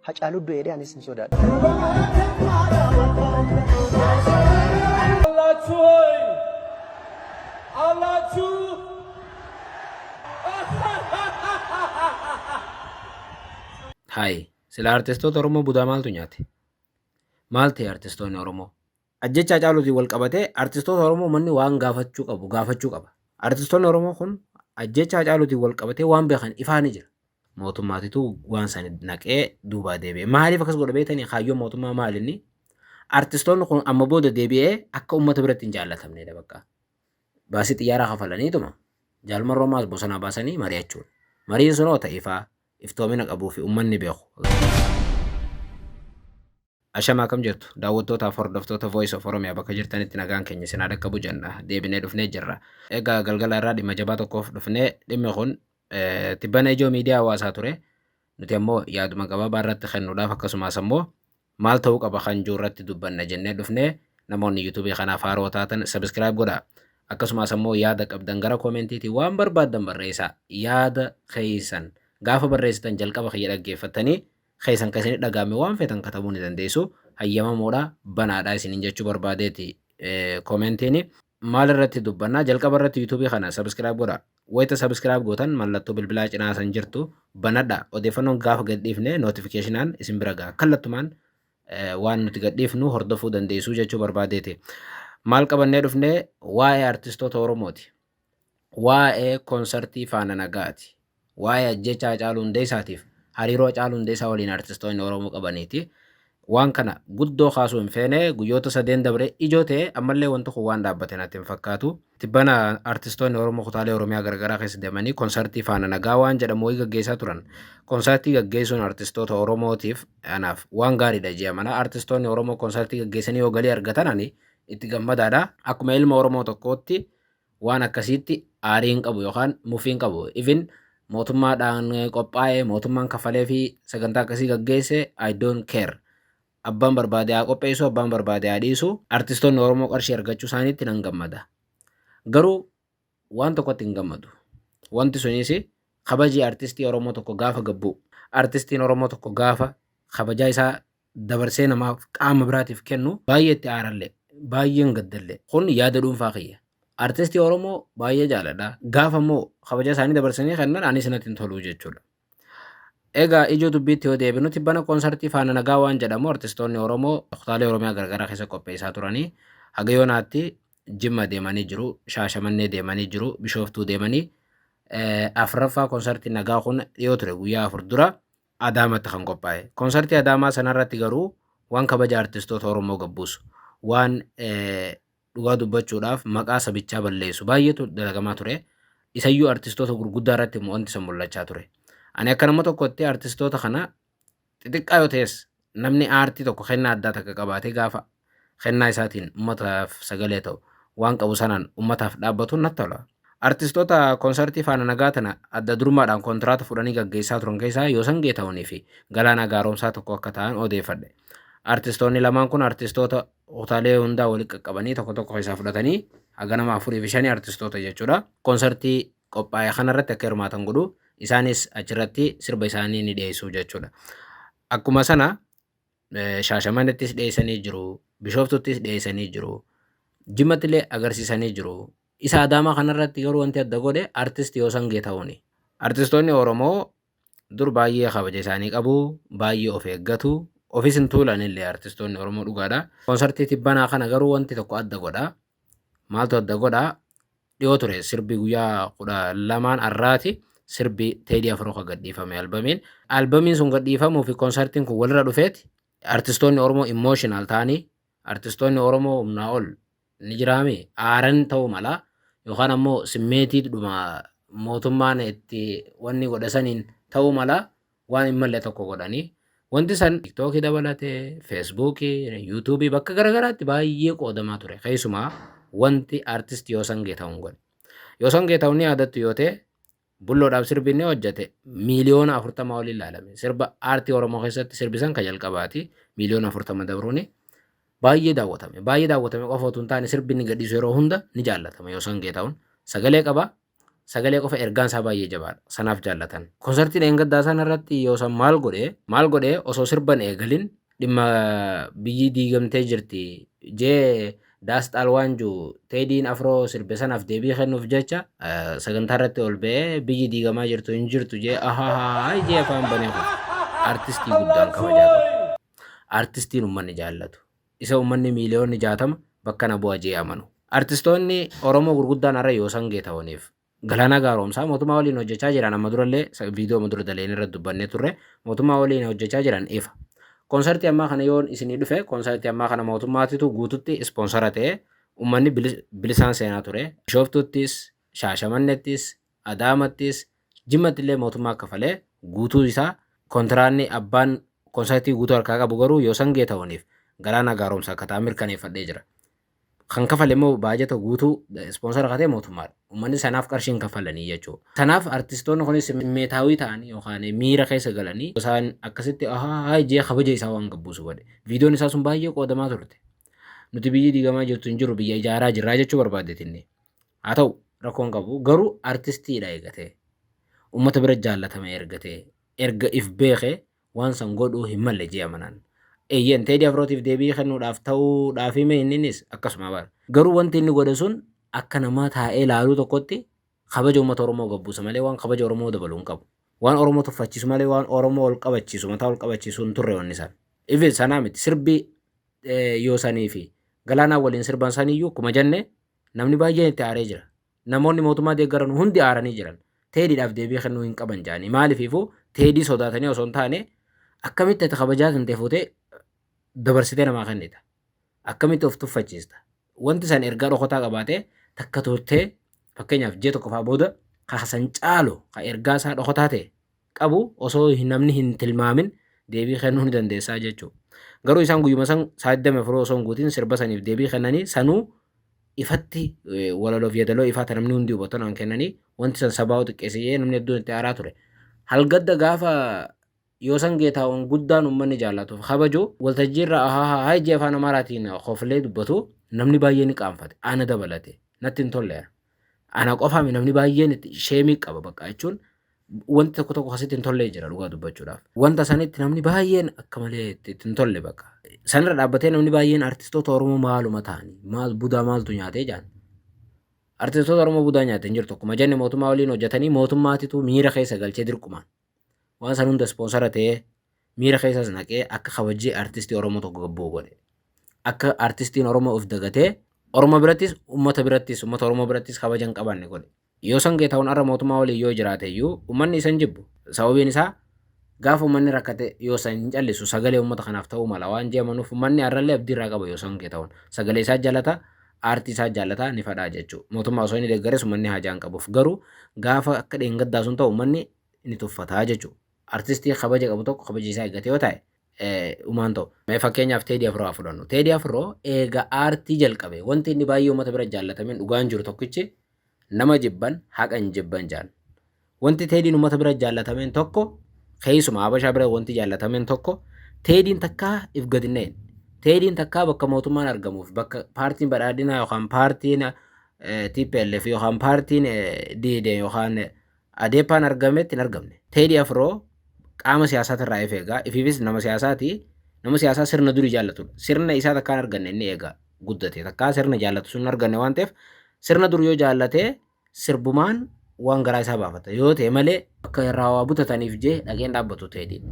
Hacaaluu du'eedha anis hin sodaadhu. Hai, sila artistoota Oromoo budaa maaltu nyaate? Maal ta'e artistoonni Oromoo? Ajjechaa Hacaaluutiin wal qabatee artistoota Oromoo manni waan gaafachuu qaba. Artistoonni Oromoo kun ajjechaa Hacaaluutiin wal qabatee waan beekan ifaa ni jira. Mootummaatitu waan sana naqee duubaa deebi'e. Maaliif akkas godha beektanii kaayyoon mootummaa maalinni? Artistoonni kun amma booda deebi'ee akka uummata biratti hin jaallatamnedha bakka. Baasii xiyyaaraa kafalaniituma jaalma Oromooas bosonaa baasanii mari'achuudha. Mariin sunoo ta'e ifaa iftoomina qabuu fi uummanni beeku. Ashama akkam jirtu daawwattootaaf hordoftoota Voice of Oromiyaa bakka jirtanitti nagaan keenya sinaa dhaqqabu jenna deebinee dhufnee jirra. Egaa galgala irraa dhimma jabaa tokkoof dhufnee dhimmi kun tibbana ijoo miidiyaa hawaasaa ture. Nuti ammoo yaaduma gabaabaa irratti kennuudhaaf akkasumas ammoo maal ta'uu qaba kan jiru irratti dubbanna jennee dhufnee namoonni YouTube kanaaf haaroo taatan subscribe godhaa. Akkasumas ammoo yaada qabdan gara koomentiitii waan barbaaddan barreessaa yaada keessan gaafa barreessitan jalqaba kiyya dhaggeeffattanii keessan keessanii dhagaame waan feetan katabuu ni dandeessu. Hayyamamoodha banaadha isiniin jechuu barbaadeeti koomentiin maal irratti dubbannaa jalqaba irratti YouTube kana subscribe godhaa. Wayita subscribe gootan mallattoo bilbilaa cinaa san jirtu banadha. Odeeffannoon gaafa gadhiifne notificationaan isin bira ga'a. Kallattumaan waan nuti gadhiifnu hordofuu dandeessu jechuu barbaadeeti. Maal qabannee dhufnee waa'ee artistoota Oromooti. Waa'ee konsertii Faana Nagaati. Waa'ee ajjechaa Hacaaluu Hundeessaatiif hariiroo Hacaaluu Hundeessaa waliin artistoonni Oromoo qabaniiti. Waan kana guddoo kaasuu hin feene guyyoota sadeen dabre ijoo ta'e ammallee wanti kun waan dhaabbate natti hin fakkaatu. Tibbana artistoonni Oromoo kutaalee Oromiyaa garagaraa keessa deemanii konsertii Faana Nagaa waan jedhamu wayii gaggeessaa turan. Konsertii gaggeessuun artistoota Oromootiif anaaf waan gaariidha jedhamana. Artistoonni Oromoo konsertii gaggeessanii yoo galii argatanani itti gammadaadha. Akkuma ilma Oromoo tokkootti waan akkasiitti aariin qabu yookaan mufiin qabu. Even mootummaadhaan qophaa'ee mootummaan kafalee fi sagantaa akkasii gaggeesse I don't care. Abbaan barbaade haa qopheessu, abbaan barbaade haa dhiisu. Artistoonni Oromoo qarshii argachuu isaaniitti nan gammada. Garuu waan tokkotti hin gammadu. Wanti sunis kabajii artistii Oromoo tokko gaafa gabbu. Artistiin Oromoo tokko gaafa kabajaa isaa dabarsee namaaf qaama biraatiif kennu baay'ee itti aarallee baay'een gaddallee. Kun yaada dhuunfaa kiyya. Artistii Oromoo baay'ee jaaladha. Gaafa immoo kabajaa isaanii dabarsanii kennan anis natti hin tolu jechuudha. Egaa ijoo dubbiitti yoo deebinu tibbana konsertii Faana Nagaa waan jedhamu artistoonni Oromoo kutaalee Oromiyaa garagaraa keessa qopheessaa turanii haga yoonaatti Jimma deemanii jiru, Shaashamannee deemanii jiru, Bishooftuu deemanii afuraffaa konsertii Nagaa kun dhiyoo ture guyyaa 4 dura Adaamatti kan qophaa'e. Konsertii Adaamaa sanarratti garuu waan kabaja artistoota Oromoo gabbuusu waan dhugaa dubbachuudhaaf maqaa sabichaa balleessu baay'eetu dalagamaa ture. Isayyuu artistoota gurguddaa irratti immoo wanti san mul'achaa ture. Ani akka nama tokkotti artistoota kana xixiqqaa yoo ta'es namni aartii tokko kennaa addaa takka qabaatee gaafa kennaa isaatiin uummataaf sagalee ta'u waan qabu sanaan uummataaf dhaabbatuun natti tola. Artistoota konsertii Faana Nagaa tana adda durummaadhaan kontiraata fudhanii gaggeessaa turan keessaa Yoosan Geetahuunii fi Galaanaa Gaaromsaa tokko akka ta'an odeeffadhe. Artistoonni lamaan kun artistoota kutaalee hundaa walitti qaqqabanii tokko tokko keessaa fudhatanii haga nama 4 fi 5 artistoota jechuudha. Konsertii qophaa'e kanarratti akka hirmaatan godhu. Isaanis achirratti sirba isaanii ni dhiyeessu jechuudha. Akkuma sana Shaashamannettis dhiyeessanii jiru, Bishooftuuttis dhiyeessanii jiru, Jimmattillee agarsiisanii jiru. Isa Adaamaa kanarratti garuu wanti adda godhe artistii Yoosan Geetahuuni. Artistoonni Oromoo dur baay'ee kabaja isaanii qabu, baay'ee of eeggatu, ofis hin tuulanillee artistoonni Oromoo dhugaadha. Konsertii tibbanaa kana garuu wanti tokko adda godha. Maaltu adda godha? Dhiyoo ture sirbi guyyaa 12 har'aati. Sirbi Teedii Afroo kan gadhiifame albamiin. Albamiin sun gadhiifamuu fi konsertiin kun walirra dhufeeti. Artistoonni Oromoo emotional ta'anii artistoonni Oromoo humnaa ol ni jiraame aaran ta'uu mala yookaan ammoo simmeetiidhuma mootummaan itti wanni godhasaniin ta'uu mala waan hin malle tokko godhanii. Wanti san TikTokii dabalatee, Feesbuukii, YouTubii bakka garagaraatti baay'ee qoodamaa ture. Keessumaa wanti artistii Yoosan Geetahuun godhe. Yoosan Geetahuun ni yaadattu yoo ta'e bulloodhaaf sirbi inni hojjete miliyoona 40 ol ilaalame. Sirba aartii Oromoo keessatti sirbisan kan jalqabaati miliyoona 40 dabruuni baay'ee daawwatame. Baay'ee daawwatame qofa otoo hin taane sirbi inni gadhiisu yeroo hunda ni jaallatama. Yoosan Geetahuun sagalee qaba, sagalee qofa ergaan isaa baay'ee jabaadha. Sanaaf jaallatan. Konsertii dheengaddaa sana irratti yoo san maal godhee osoo sirban eegalin dhimma biyyi diigamtee jirti jee daasxaal waan jiru teediin afroo sirbe sanaaf deebii kennuuf jecha sagantaa irratti ol ba'ee biyyi diigamaa jirtu hin jirtu jee ahaa jee afaan banee kun artistii guddaan kabajaa qabu. Artistiin uummanni jaallatu. Isa uummanni miiliyoonni 60 bakka na bu'a jee amanu. Artistoonni Oromoo gurguddaan har'a yoo sangee ta'aniif Galaanaa Gaaromsaa mootummaa waliin hojjechaa jiran amma durallee viidiyoo amma dura daleen irratti dubbannee turre mootummaa waliin hojjechaa jiran ifa. Konsertii ammaa kana yoon isinii dhufe konsertii ammaa kana mootummaatitu guututti ispoonsara ta'ee uummanni bilisaan seenaa ture. Bishooftuuttis, Shaashamannettis, Adaamattis, Jimmattillee mootummaa kafalee guutuu isaa kontiraanni abbaan konsertii guutuu harkaa qabu garuu yoo sangee ta'aniif Galaanaa Gaaromsaa akka ta'an mirkaneeffadhee jira. Kan kafale immoo baajata guutuu ispoonsara katee mootummaadha. Uummanni sanaaf qarshiin kafalanii jechuudha. Sanaaf artistoonni kunis meetaawii ta'anii yookaan miira keessa galanii isaan akkasitti jee kabaja isaa waan gabbuusu godhe. Viidiyoon isaa sun baay'ee qoodamaa turte. Nuti biyyi diigamaa jirtu hin jiru biyya ijaaraa jirraa jechuu barbaadetinne. Haa ta'u rakkoon qabu garuu artistiidha eegatee uummata bira jaallatame erga if beekee waan san godhuu hin malle jee amanaan. Eeyyen Teedii Afrootiif deebii kennuudhaaf ta'uudhaaf hime innis akkasuma bara. Garuu wanti inni godhe sun akka namaa taa'ee ilaaluu tokkotti kabaja uummata Oromoo gabbuusa malee waan kabaja Oromoo dabaluu hin qabu. Waan Oromoo tuffachiisu malee waan Oromoo ol qabachiisu mataa ol qabachiisu hin turre wanni isaan. Ifin sanaa miti sirbi yoo sanii fi Galaanaa waliin sirban saniyyuu kuma jenne namni baay'een itti aaree jira. Namoonni mootummaa deeggaran hundi aaranii jiran. Teediidhaaf deebii kennuu hin qaban jaanii maaliifuu Teedii sodaatanii osoo hin taane akkamitti itti kabajaa kan ta'e fuutee dabarsitee namaa kennita. Akkamitti of tuffachiista. Wanti san ergaa dhokataa qabaatee takka turtee fakkeenyaaf jee tokko fa'aa booda kaasan caalu ka ergaa isaa dhokataa ta'e qabu osoo namni hin tilmaamin deebii kennuu ni dandeessaa jechuudha. Garuu isaan guyyuma san saaddame firoo osoo hin guutiin sirba saniif deebii kennanii sanuu ifatti walaloof yeedaloo ifaata namni hundi hubatan kennanii wanti san sabaa xiqqeessee namni hedduun itti aaraa ture. Halgadda gaafa yoo sangee taa'uun guddaan uummanni jaallatuuf kabaju waltajjiirra jee afaan Amaaraatiin qoflee dubbatu namni baay'een qaanfate ana dabalate natti hin tolle. Ana qofaami namni baay'een sheemii qaba bakka jechuun wanti tokko asitti hin tollee jira dhugaa dubbachuudhaaf. Wanta sanitti namni baay'een akka malee itti hin tolle bakka. Sanirra dhaabbatee namni baay'een artistoota Oromoo maaluma ta'anii maal budaa maaltu nyaatee jaan. Artistoota Oromoo budaa nyaatee hin jirtu akkuma jenne mootummaa waliin hojjetanii mootummaatitu miira keessa galchee dirqumaan. Waan san hunda ispoonsara ta'ee miira keessas naqee akka kabajii artistii Oromoo tokko gabboo godhe. Akka artistiin Oromoo of dagatee Oromoo birattis uummata Oromoo birattis kabajan qabanne godhe. Yoo sangee ta'uun har'a mootummaa waliin yoo jiraate iyyuu uummanni isan jibbu. Sababiin isaa gaafa uummanni rakkate yoo san hin callisu sagalee uummata kanaaf ta'uu mala waan jeemanuuf uummanni har'allee abdiirraa qaba yoo sangee ta'uun sagalee isaa jaallata aartii isaa jaallata ni fadhaa jechuudha. Mootummaa osoo inni deeggares uummanni hajaan qabuuf garuu gaafa akka dheengaddaa sun ta'u uummanni ni tuffataa jechuudha. Artistii kabaja qabu tokko kabaja isaa eeggate yoo ta'e uumaan ta'u. Mee fakkeenyaaf Teedii Afroo fudhannu. Teedii Afroo eega aartii jalqabe wanti inni baay'ee uummata bira jaallatameen dhugaan jiru tokkichi nama jibban haqa hin jibban jaan. Wanti Teediin uummata bira jaallatameen tokko keessumaa Habashaa bira wanti jaallatameen tokko Teediin takkaa if gadineen. Teediin takkaa bakka mootummaan argamuuf bakka paartiin badhaadhinaa yookaan paartiin TPLF yookaan paartiin DD yookaan Adeepaan argametti hin argamne. Teedii Afroo qaama siyaasaa irraa eegaa ifiifis nama siyaasaati. Nama siyaasaa sirna durii jaallatudha. Sirna isaa takkaan arganne inni eegaa guddate. Takkaa sirna jaallatu sun arganne waan ta'eef sirna durii yoo jaallatee sirbumaan waan garaa isaa baafata. Yoo ta'e malee akka irraa waa butataniif jee dhageen dhaabbatu Teediin.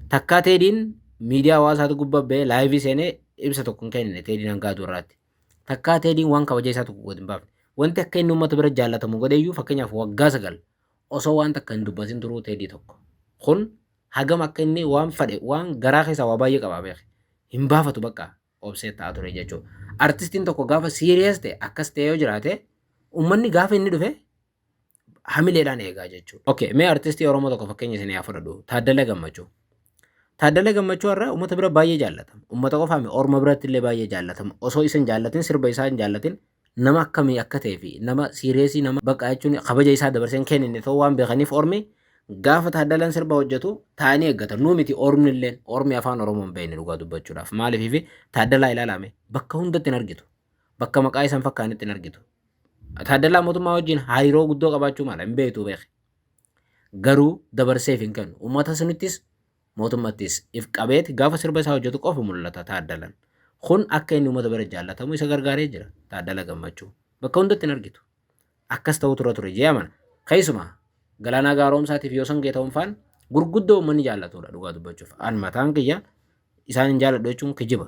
Takkaa Teediin miidiyaa hawaasaatu gubbabee laayivii seenee ibsa tokko hin kennine Teediin hangaa duraatti. Takkaa Teediin waan kabaja isaa tokko godhin baafne. Wanti akka inni uummata bira jaallatamu godheeyyuu fakkeenyaaf waggaa 9 osoo waan takka hin dubbatin turuu Teedii tokko. Kun hagam akka inni waan fadhe waan garaa keessaa waa baay'ee qabaa beeke. Hin baafatu bakka obsee ta'aa ture jechuudha. Artistiin tokko gaafa siiriyees ta'e akkas ta'e yoo jiraate uummanni gaafa inni dhufe hamileedhaan eegaa jechuudha. Okay, mee artistii Oromoo tokko fakkeenya isin yaa fudhadhu Taaddalee Gammachuu. Taaddalee Gammachuu irraa uummata bira baay'ee jaallatama. Uummata qofaami Oromoo biratti illee baay'ee jaallatama. Osoo isin jaallatin sirba isaa hin jaallatin nama akkamii akka ta'ee fi nama siireesii nama bakka jechuun kabaja isaa dabarseen kennine ta'uu waan beekaniif Ormi gaafa Taaddalaan sirba hojjetu taa'anii eeggatan. Nuu miti Ormi illee Ormi afaan Oromoo hin beekne dhugaa dubbachuudhaaf. Maaliif Taaddalaa ilaalame bakka hundatti hin argitu. Bakka maqaa isaan fakkaanitti hin argitu. Taaddalaa mootummaa wajjin hariiroo guddoo qabaachuu mala hin beektu beeke. Garuu dabarseef hin kennu. Uummata sanittis mootummaattis if qabeeti gaafa sirba isaa hojjetu qofa mul'ata Taaddalaan. Kun akka inni uummata bira jaallatamu isa gargaaree jira Taaddala Gammachuu. Bakka hundatti hin argitu. Akkas ta'u ture jee amana. Keessumaa Galaanaa Gaaromsaatiif Yoosan Geetahuunfaan gurguddoo uummanni jaallatudha dhugaa dubbachuuf. An mataan kiyya isaan hin jaalladhu jechuun kijiba.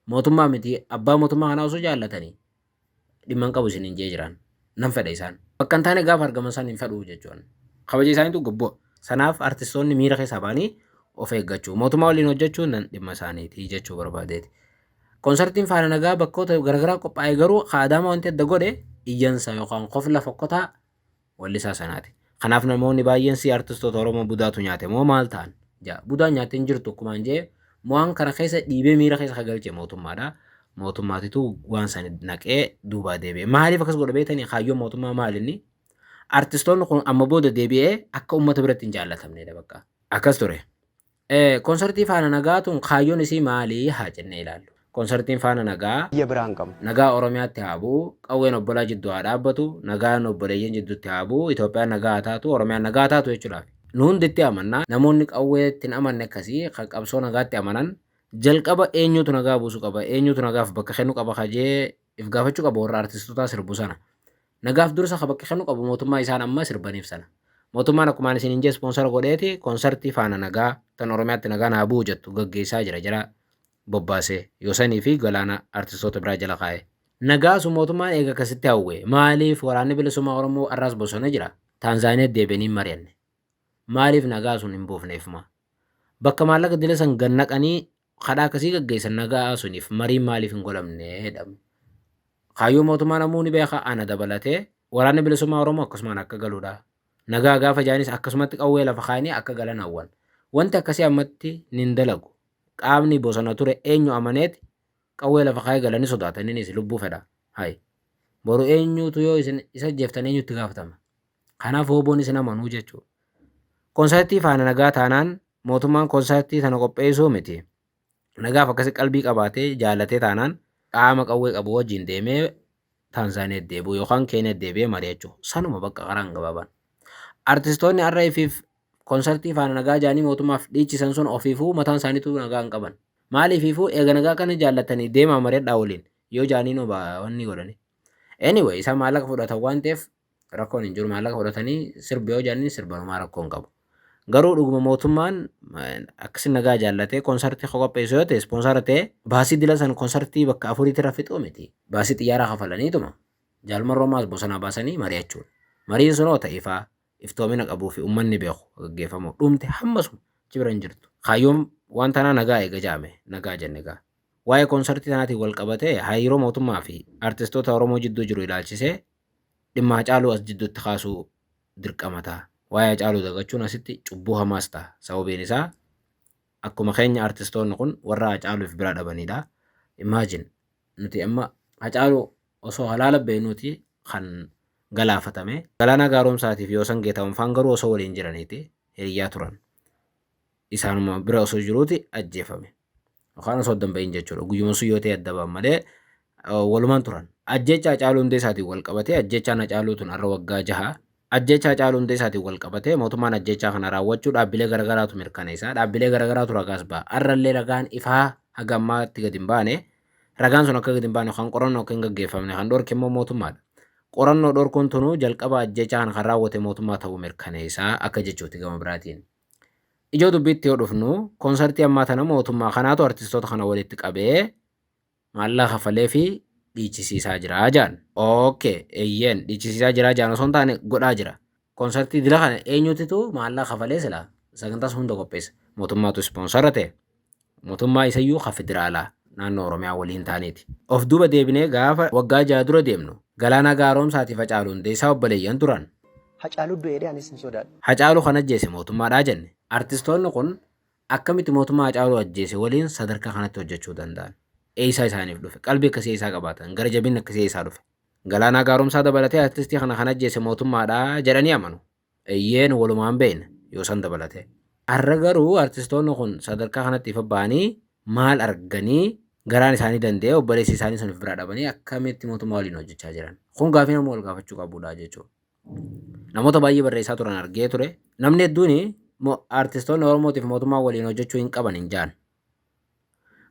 Mootummaa miti abbaa mootummaa kanaa osoo jaallatanii dhimma hin qabu isin hin jee jiran. Nan fedha isaan. Bakka hin taane gaafa argaman isaan hin fedhu jechuudha. Kabaja isaaniitu gobboo. Sanaaf artistoonni miira keessaa ba'anii of eeggachuu. Mootummaa waliin hojjechuun nan dhimma isaaniiti jechuu barbaadeeti. Konsertiin Faana Nagaa bakkoota garaagaraa qophaa'e garuu Adaama wanti adda godhe iyyansa yookaan qofla fokkotaa wallisaa sanaati. Kanaaf namoonni baay'een si artistoota Oromoo budaatu nyaate moo maal ta'an? Budaan nyaatee hin jirtu akkumaan jee mo'aan kana keessa dhiibee miira keessa galche mootummaadha. Mootummaatitu waan sana naqee duubaa deebi'e. Maaliif akkas godha beektanii kaayyoon mootummaa maalinni? Artistoonni kun amma booda deebi'ee akka uummata biratti hin jaallatamnedha bakka. Akkas ture. Konsertii Faana Nagaa tun kaayyoon isii maalii haa jennee ilaallu. Konsertiin Faana Nagaa nagaa Oromiyaatti haa bu'u, qawween obbolaa jidduu haa dhaabbatu, nagaan obboleeyyan jidduutti haa bu'u, Itoophiyaan nagaa haa taatu, Oromiyaan nagaa haa taatu jechuudha. Nu hunditti amannaa namoonni qawweetti hin amanne akkasii kan qabsoo nagaatti amanan jalqaba eenyutu nagaa buusu qaba, eenyutu nagaaf bakka kennu qaba kajee if gaafachuu qaba warra artistootaa sirbu sana. Nagaaf dursa ka bakka kennu qabu mootummaa isaan amma sirbaniif sana. Mootummaan akkumaan isin hin jee ispoonsara godheeti konsertii Faana Nagaa tan Oromiyaatti nagaan haa bu'u jettu gaggeessaa jira bobbaasee Yoosanii fi Galaanaa artistoota biraa jala kaa'e. Nagaa sun mootummaan eega akkasitti hawwe maaliif waraanni bilisummaa Oromoo arraas bosona jira Taanzaaniyaatti deebi'anii mari'anne. Maaliif nagaa sun hin buufneefuma? Bakka maallaqa dila san gannaqanii kadhaa akkasii gaggeessan nagaa suniif mariin maaliif hin godhamneedha. Kaayyoo mootummaa namoonni beeka ana dabalatee waraanni bilisummaa Oromoo akkasumaan akka galuudha. Nagaa gaafa jaanis akkasumatti qawwee lafa kaa'anii akka galan hawwan. Wanti akkasii ammatti nin dalagu. Qaamni bosona ture eenyu amaneeti qawwee lafa kaa'ee galanii sodaataniinis lubbuu fedha. Hayi. Boru eenyutu yoo isin isa jeeftan eenyutti gaafatama. Kanaaf hooboon isin amanuu jechuudha. Konsertii Faana Nagaa taanaan mootummaan konsertii sana qopheessuu miti. Nagaaf akkasii qalbii qabaatee jaallatee taanaan qaama qawwee qabu wajjin deemee Taanzaaniyaatti deebi'u yookaan Keeniyaatti deebi'ee mari'achuu. Sanuma bakka qaraan gabaabaan. Artistoonni har'a ifiif konsertii Faana Nagaa jaanii mootummaaf dhiichisan sun ofiifuu mataan isaaniitu nagaa hin qaban. Maaliififuu eega nagaa kana jaallatanii deemaa mari'adhaa waliin yoo jaanii no wanni godhani. Anyway isaan maallaqa fudhatan waan ta'eef rakkoon hin jiru maallaqa fudhatanii sirbi yoo jaanii sirbanumaa rakkoo hin qabu. Garuu dhuguma mootummaan akkasii nagaa jaallatee konsertii qopheessu yoo ta'e ispoonsara ta'e baasii dila san konsertii bakka afuriitti raffixuu miti. Baasii xiyyaaraa kafalaniituma jaalmarroo maas bosonaa baasanii mari'achuudha. Mariin sunoo ta'ifaa iftoomina qabuu fi uummanni beeku gaggeeffamu dhumte hammasuma jibira hin jirtu. Kaayyoon waan tanaa nagaa eega jaame nagaa jenne egaa. Waa'ee konsertii tanaatiin wal qabatee hariiroo mootummaa fi artistoota Oromoo jidduu jiru ilaalchisee dhimma Hacaaluu as jidduutti kaasuu dirqamataa. Waa'ee Hacaaluu dagachuun asitti cubbuu hamaas ta'a. Sababiin isaa akkuma keenya artistoonni kun warra Hacaaluuf bira dhabanidha. Imagine nuti amma Hacaaluu osoo halaala beenuuti kan galaafatame. Galaanaa Gaaromsaatiif Yoosan Geetahuunfaan garuu osoo waliin jiraniiti hiriyyaa turan. Isaanuma bira osoo jiruuti ajjeefame. Yookaan osoo damba'iin jechuudha. Guyyuma sun yoo ta'e adda ba'an malee walumaan turan. Ajjecha Hacaaluu Hundeessaatiin wal qabatee ajjechaan Hacaaluu tun har'a waggaa 6. Ajjecha Hacaaluu Hundeessaatiin wal qabatee mootummaan ajjechaa kana raawwachuu dhaabbilee garaagaraatu mirkaneessa. Dhaabbilee garaagaraatu ragaas ba'a. Har'allee ragaan ifaa haga ammaatti gadi hin baane. Ragaan sun akka gadi hin baane yookaan qorannoo akka hin gaggeeffamne kan dhorke immoo mootummaadha. Qorannoo dhorkuun tunuu jalqaba ajjechaa kan raawwate mootummaa ta'uu mirkaneessaa akka jechuuti gama biraatiin. Ijoo dubbiitti yoo dhufnu konsertii ammaa tana mootummaa kanaatu artistoota kana walitti qabee maallaqa kafalee fi dhiichisiisaa jira jaan. Okay, eeyyeen dhiichisiisaa jira jaan osoo hin taane godhaa jira. Konsertii dila kana eenyutitu maallaqa kafalee sila sagantaas hunda qopheessa. Mootummaatu ispoonsara ta'e. Mootummaa isayyuu ka federaalaa naannoo Oromiyaa waliin taaniiti. Of duuba deebinee gaafa waggaa 6 dura deemnu Galaanaa Gaaromsaatiif Hacaaluu Hundeessaa obboleeyyan turan. Hacaaluu du'eedha anis hin sodaadhu. Hacaaluu kan ajjeese mootummaadhaa jenne. Artistoonni kun akkamitti mootummaa Hacaaluu ajjeese waliin sadarkaa kanatti hojjechuu danda'an. Eessaa isaaniif dhufe qalbii akkasii isaa qabaatan gara jabinni akkasii isaa dhufe. Galaanaa Gaaromsaa dabalatee artistii kana kan ajjeese mootummaadhaa jedhanii amanu. Eeyyeen walumaan beekna yoo san dabalatee. Har'a garuu artistoonni kun sadarkaa kanatti ifa ba'anii maal arganii garaan isaanii danda'ee obboleessi isaanii sun of biraa dhabanii akkamitti mootummaa waliin hojjechaa jiran. Kun gaafii nama wal gaafachuu qabudha jechuudha. Namoota baay'ee barreessaa turan argee ture. Namni hedduun artistoonni Oromootiif mootummaa waliin hojjechuu hin qaban hin jaan.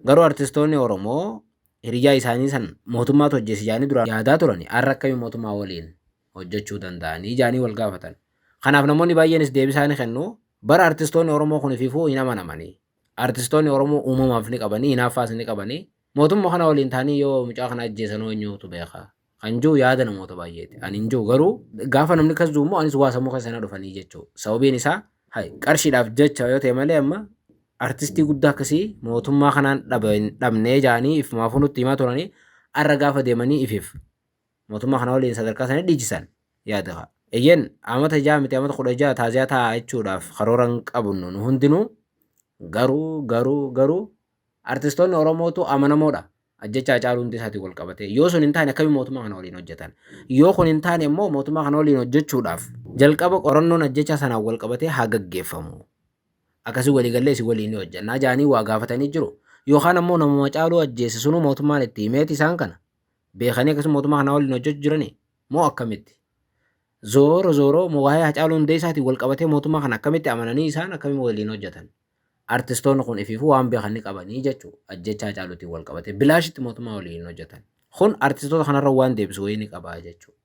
Garuu artistoonni Oromoo hiriyaa isaanii san mootummaatu hojjeesi jaanii dura yaadaa turani har'a akkamii mootummaa waliin hojjechuu danda'anii jaanii wal gaafatan. Kanaaf namoonni baay'eenis deebii isaanii kennu bara artistoonni Oromoo kun ififuu hin amanamanii. Artistoonni Oromoo uumamaaf ni qabanii hinaaffaas ni qabanii mootummaa kana waliin ta'anii yoo mucaa kana ajjeesan eenyuutu beeka. Kan jiru yaada namoota baay'eeti. Ani hin jiru garuu gaafa namni kas jiru immoo anis waa sammuu keessa na dhufanii jechuudha. Sababiin isaa qarshiidhaaf jecha yoo ta'e malee amma artistii guddaa akkasii mootummaa kanaan dhabnee jaanii ifumaafuu nutti himaa turanii har'a gaafa deemanii ifiif mootummaa kana waliin sadarkaa isaanii dhiichisan yaada. Eeyyeen amata ja'a miti amata 16 taaziyaa taa'aa jechuudhaaf karoora hin qabnu nu hundinuu garuu artistoonni Oromootu amanamoodha. Ajjechaa Haacaaluu Hundeessaatiin wal qabate yoo sun hin taane akkamiin mootummaa kana waliin hojjetan yoo kun hin taane immoo mootummaa kana waliin hojjechuudhaaf jalqaba qorannoon ajjechaa sanaan wal qabatee haa gaggeeffamu akkasii waliigallee si waliin hojjannaa jaanii waa gaafatanii jiru yookaan ammoo nama Haacaaluu ajjeese sunu mootummaan itti himeeti isaan kana beekanii akkasuma mootummaa kana waliin hojjechuu jiranii moo akkamitti zooro waa'ee Haacaaluu Hundeessaatiin wal qabatee mootummaa kana akkamitti amananii isaan akkamiin waliin hojjetan. Artistoonni kun ififuu waan beekan ni qabanii jechuudha. Ajjechaa Haacaaluutiin wal qabate bilaashitti mootummaa waliin hojjetan. Kun artistoota kanarra waan deebisu wayii ni qabaa jechuudha.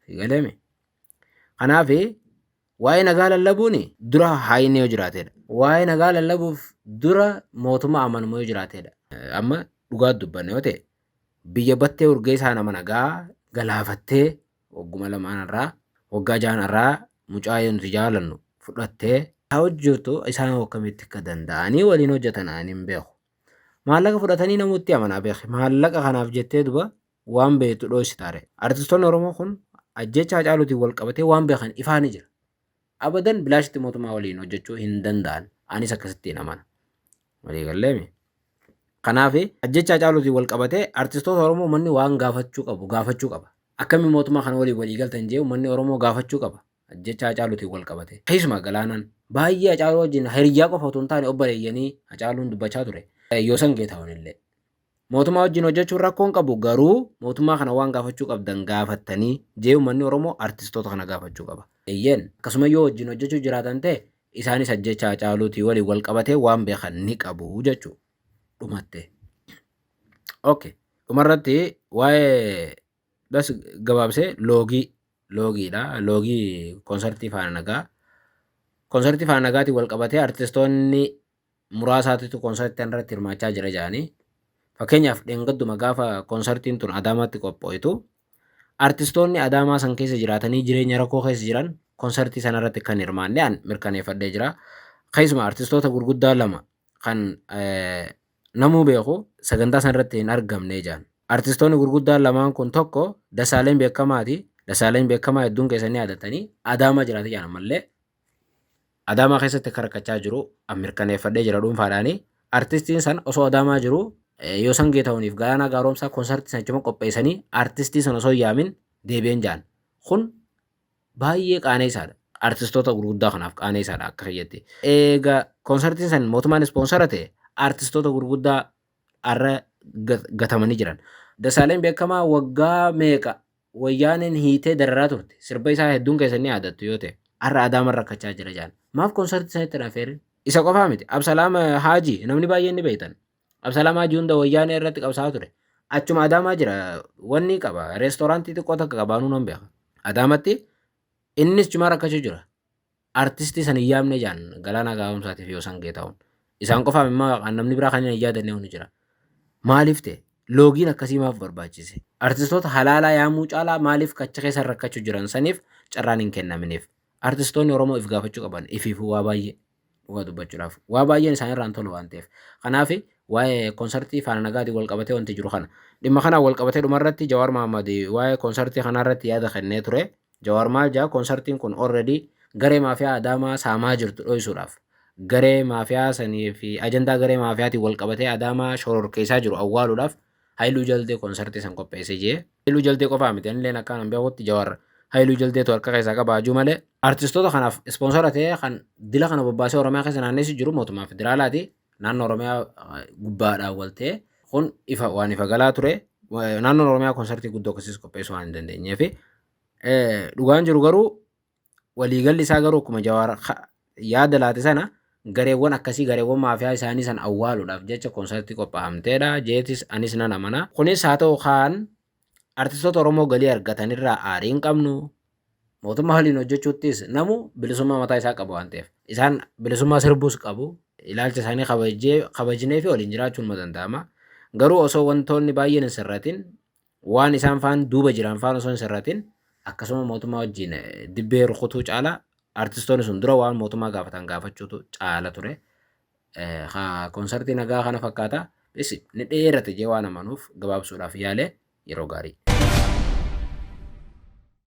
Figalame. Kanaaf waa'ee nagaa lallabuun dura haayinee yoo jiraatedha. Waa'ee nagaa lallabuuf dura mootummaa amanamoo yoo jiraatedha. Amma dhugaa dubbanne yoo ta'e biyya battee urgeessaa nama nagaa galaafattee wagguma lamaanirraa waggaa jaanarraa mucaa yoo nuti jaalannu fudhattee hojjetu isaan akkamitti akka danda'anii waliin hojjetan ani hin beeku. Maallaqa fudhatanii namooti amanaa beeku. Maallaqa kanaaf jettee duba waan beektu dhoositaare. Artistoonni Oromoo kun ajjechaa Haacaaluutiin wal qabatee waan beekan ifaan jira. Abadan bilaashitti mootummaa waliin hojjechuu hin danda'an. Anis akkasittiin amana. Waliigalleemi. Kanaaf ajjechaa Haacaaluutiin wal qabatee artistoota Oromoo manni waan gaafachuu qaba. Akkamiin mootummaa kana waliin waliigaltan jee manni Oromoo gaafachuu qaba. Ajjechaa Haacaaluutiin wal qabate. Keessumaa Galaanaan baay'ee Haacaaluu wajjin hiriyaa qofa otoo hin taane obboleeyyanii Haacaaluun dubbachaa ture. Yoosan Geetahuun illee. Mootummaa wajjin hojjechuun rakkoo hin qabu garuu mootummaa kana waan gaafachuu qabdan gaafattanii jee uummanni Oromoo artistoota kana gaafachuu qaba. Eeyyeen akkasuma yoo wajjin hojjechuu jiraatan ta'e isaanis ajjechaa Haacaaluutiin waliin wal qabatee waan beekan ni qabu jechuudha. Dhumatte. Okay. Dhumarratti waa'ee gabaabsee loogiidha. Loogii konsertii Faana Nagaa. Konsertii Faana Nagaatiin wal qabatee artistoonni muraasaatitu konsertii irratti hirmaachaa jira jedhanii. Fakkeenyaaf dheengadduma gaafa konsertiin tun Adaamaatti qopho'itu artistoonni Adaamaa san keessa jiraatanii jireenya rakkoo keessa jiran konsertii sana irratti kan hirmaanne an mirkaneeffadhee jira. Keessumaa artistoota gurguddaa lama kan namuu beeku sagantaa sana irratti hin argamne jedhan. Artistoonni gurguddaan lamaan kun tokko Dasaaleen Beekamaati. Dasaaleen Beekamaa hedduun keessanii yaadatanii Adaamaa jiraate jedhan mallee Adaamaa keessatti rakkachaa jiru mirkaneeffadhee jira dhuunfaadhaani. Artistiin san osoo Adaamaa jiru Yoosan Geetahuuniif Galaanaa Gaaromsaa konsertii sana cima qopheessanii artistii sana osoo yaamin deebi'een jedhan. Kun baay'ee qaaneessaadha. Artistoota gurguddaa kanaaf qaaneessaadha akka fayyatti. Egaa konsertiin san mootummaan ispoonsara ta'e artistoota gurguddaa har'a gatamanii jiran. Dasaaleen Beekamaa waggaa meeqa wayyaaneen hiitee dararaa turte. Sirba isaa hedduun keessanii yaadattu yoo ta'e har'a Adaamaan rakkachaa jira jedhan. Maaf konsertii sanitti rafeerin? Isa qofaa miti. Absalaam Haajii namni baay'een ni beektan. Absalaam Haajii hunda wayyaanee irratti qabsaa ture. Achuma Adaamaa jira wanni qaba. Reestooraantii xiqqoo takka qabaanuu nan beeka. Adaamatti innis cuma rakkachuu jira. Artistii san hin yaamne jedhan Galaanaa Gaaromsaatiif Yoosan Geetahuun. Isaan qofaaf immoo namni biraa kan hin yaadanne hundi jira. Maaliif ta'e? Loogiin akkasii maaf barbaachise? Artistoota halaalaa yaamuu caalaa maaliif kacha keessa rakkachuu jiran saniif carraan hin kennaminiif? Artistoonni Oromoo if gaafachuu qaban ifiifuu waa baay'ee dhugaa dubbachuudhaaf waa baay'een isaanirraan tolu waan ta'eef. Kanaaf waa'ee konsertii Faana Nagaatiin wal qabatee wanti jiru kana. Dhimma kanaan wal qabatee dhumarratti Jawaar Mohaammed waa'ee konsertii kanarratti yaada kennee ture. Jawaar maal jedha konsertiin kun already garee maafiyaa Adaamaa saamaa jirtu dho'isuudhaaf. Garee maafiyaa sanii fi ajandaa garee maafiyaatiin wal qabatee Adaamaa shororkeessaa jiru awwaaluudhaaf Haayiluu Jaltee konsertii san qopheessee jee. Haayiluu Jaltee qofaa miti illee akkaan beekutti Jawaar Haayiluu Jalteetu harka keessaa qabaachuu malee artistoota kanaaf ispoonsara ta'ee kan dila kana bobbaasee Oromiyaa keessa naannessi jiru mootummaa federaalaati. Naannoo Oromiyaa gubbaadhaan wal ta'ee kun waan ifa galaa ture. Naannoon Oromiyaa konsertii guddoo akkasiis qopheessuu waan hin dandeenyeef dhugaan jiru garuu waliigalli isaa garuu akkuma Jawaar yaada laate sana gareewwan akkasii gareewwan maafiyaa isaanii san awwaaluudhaaf jecha konsertii qophaa'amteedha. Jeetis anis nan amana. Kunis haa ta'u kaan artistoota Oromoo galii argatanirraa aarii hin qabnu. Mootummaa waliin hojjechuuttis namu bilisummaa mataa isaa qaba waan ta'eef isaan bilisummaa sirbuus qabu. Ilaalcha isaanii kabajnee fi waliin jiraachuun ma danda'ama. Garuu osoo wantoonni baay'een hin sirratin waan isaan faan duuba jiran faan osoo hin sirratin akkasuma mootummaa wajjin dibbee rukutuu caala artistoonni sun dura waan mootummaa gaafatan gaafachuutu caala ture. Konsertii nagaa kana fakkaata. Ni dheerate jee waan amanuuf gabaabsuudhaaf yaale yeroo gaarii.